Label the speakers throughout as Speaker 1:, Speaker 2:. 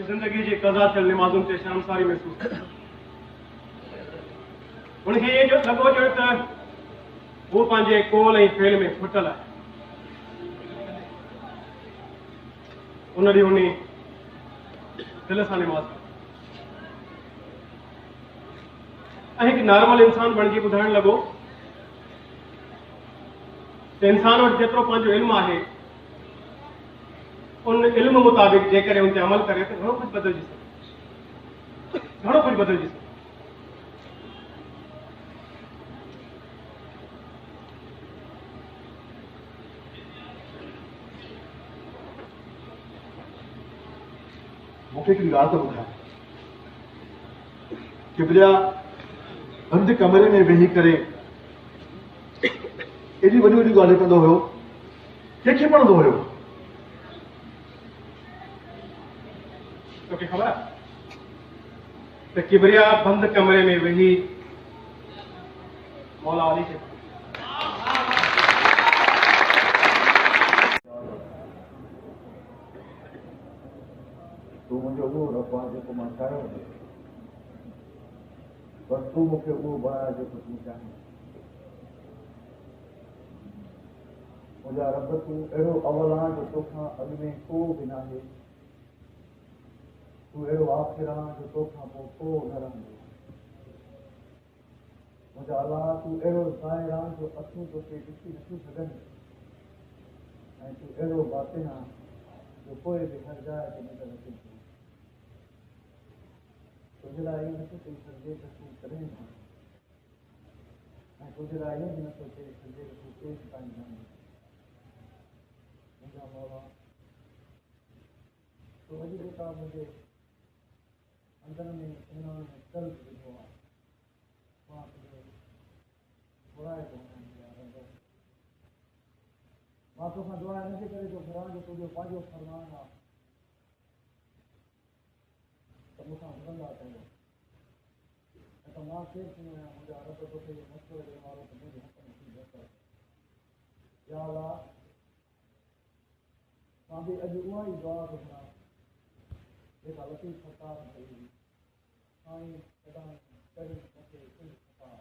Speaker 1: जिंदगी जी कज़ा थियल निमाज़ुनि ते शर्मसारी महसूस कई। उनखे ये जो लॻो ॼण त वो पंहिंजे कोल ऐं फेल में फुटल आहे। उन ॾींहुं उन दिल सां निमाज़ कई ऐं हिकु नॉर्मल इंसान बणिजी ॿुधाइण लॻो त इंसान वटि जेतिरो पंहिंजो इल्मु आहे उन इल्म मुताबिक़ जेकर उन ते अमल करे तो घणो कुछ बदलजी सके, घणो कुछ बदलजी सके।
Speaker 2: मूंखे हिकिड़ी ॻाल्हि त ॿुधाए, किबरिया बंद कमरे में वेही करे एॾी वॾी वॾी ॻाल्हियूं कंदो हुयो, कंहिंखे पढ़ंदो हुयो?
Speaker 1: तोखे ख़बर आहे त किबरिया बंद कमरे में वेही मौला अली खे
Speaker 2: तूं मुंहिंजो उहो रब आहे जेको मां चाहियो हो, बसि तूं मूंखे उहो बणाए जेको तूं चाहीं। मुंहिंजा रब तूं अहिड़ो अवल आहे जो तोखां अॻु में को बि न आहे, तूं अहिड़ो आख़िर आहे जो तोखां पोइ को न रहंदो। मुंहिंजा अलाह तूं अहिड़ो ज़ाहिर आहे जो अखियूं तोखे ॾिसी नथियूं सघनि, ऐं तूं अहिड़ो बातिन आहे जो कोई बि हर जाइ ते नज़र अचे थो। तुंहिंजे लाइ इहो नथो चई सघिजे त तूं कॾहिं न, ऐं तुंहिंजे लाइ इहो बि नथो चई सघिजे त तूं केसि ताईं न। मुंहिंजा मौला तूं अॼु जेका मुंहिंजे अंदर में इन्हनि में कल्ब विधो आहे, मां तुंहिंजो घुराए थो वञां। मां तोखां दुआ इनजे करे थो घुरां जो तुंहिंजो पंहिंजो फरमान आहे त मूंखां घुरंदा कयो, ऐं त मां केरु थी आहियां मुंहिंजा रब तोखे इहो मशवरो ॾियण वारो त मुंहिंजे हथ में थी बसि। या अलाह मां बि अॼु उहा ई दुआ थो घुरां जेका लतीफ़ सरकार कई हुई, साईं कॾहिं कॾहिं मूंखे कुझु सरकार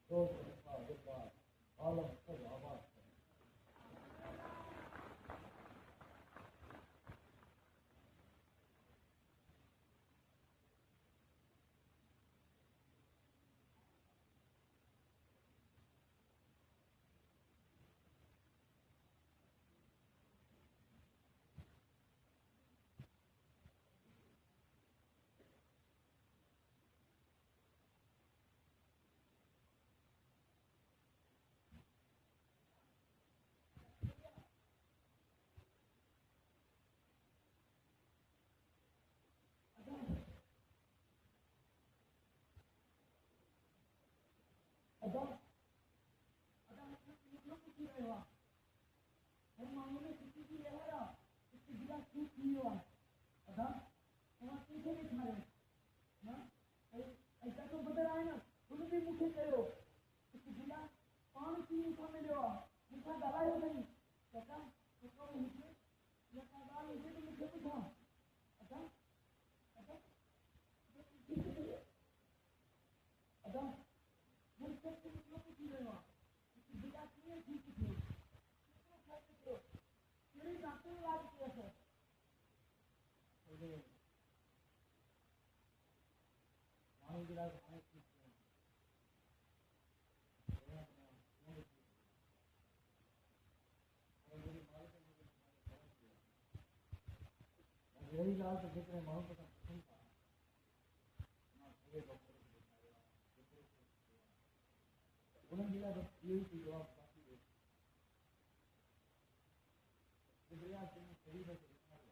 Speaker 2: दोस्त रखा जेका आलम सभु आबाद। यही ॻाल्हि त जेकॾहिं माण्हू सां पसंदि था उन्हनि जे लाइ बसि इहो ई जवाबु बाक़ी हुओ। शरीर खे ॾेखारियो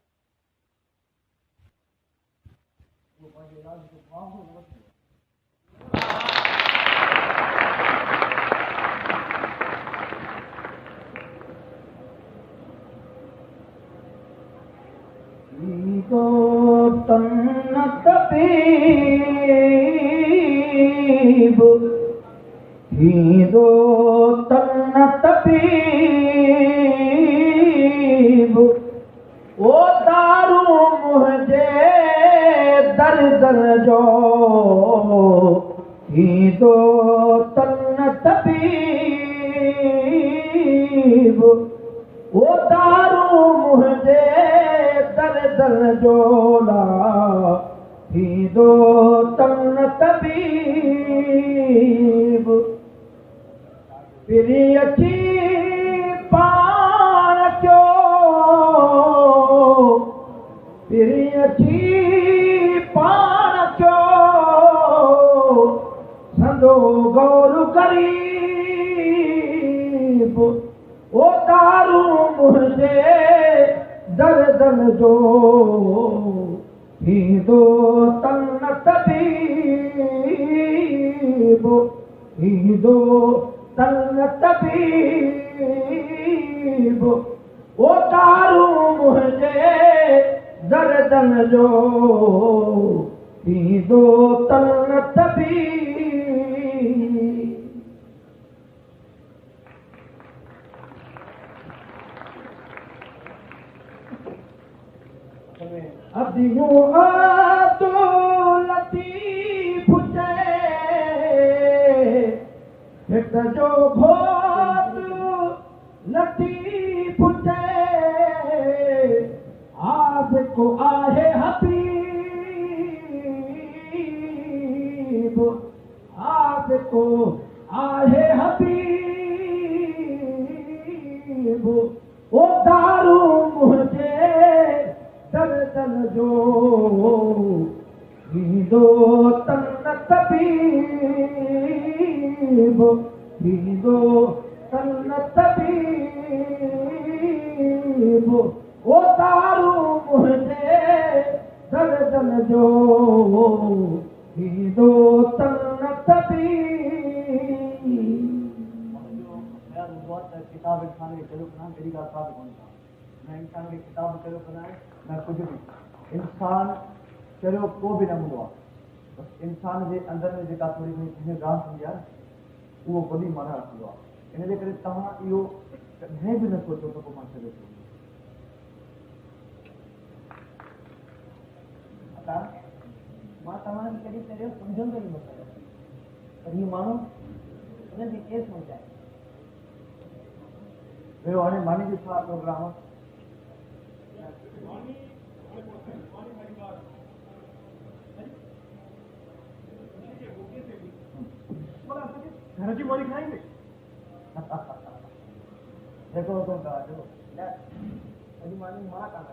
Speaker 2: उहो पंहिंजे इलाज जो मुआवज़ो न वठियो। तबीब ओ दारू मुझे दर जो थींदो तन तबीब ओ दारू मुंहिंजे दर जो ला थींदो तन तबीब पिरी अची पाण कयो पिरी अची पाण कयो संदो गौर करीब ओ दारू मुंहिंजे दर जो थींदो तन तबीब थींदो तन तबीब ओ दारू मुंहिंजे दर जो थींदो तन तबीब अदियूं आतो लतीफ़ चए हित जो घोट लतीफ़ चए आसिको आहे हबीब आसिको आहे हबीब ओ दारू मुंहिंजे दर जो थींदो तन तबीब थींदो तन तबीब ओ दारू मुंहिंजे दर जो थींदो तन तबीब किताब इंसान खे कहिड़ो करणु कहिड़ी ॻाल्हि का बि कोन्हे न इंसान खे किताब कहिड़ो करणु न कुझु बि इंसान कहिड़ो को बि न हूंदो आहे बसि इंसान जे अंदरि में जेका थोरी घणी ॻाल्हि थींदी आहे उहो वॾी माना रखंदो आहे इन जे करे तव्हां इहो कॾहिं बि न सोचो त पोइ मां छॾे थो मां तव्हांखे कॾहिं पहिरियों सम्झंदो ई न पियो पर हीउ माण्हू हुनजी केरु सम्झाए ॿियो हाणे मानी जो छा प्रोग्राम आहे
Speaker 1: घर जी मानी खाएंगे
Speaker 2: देखो तो कहा देखो अजी मानी मां कान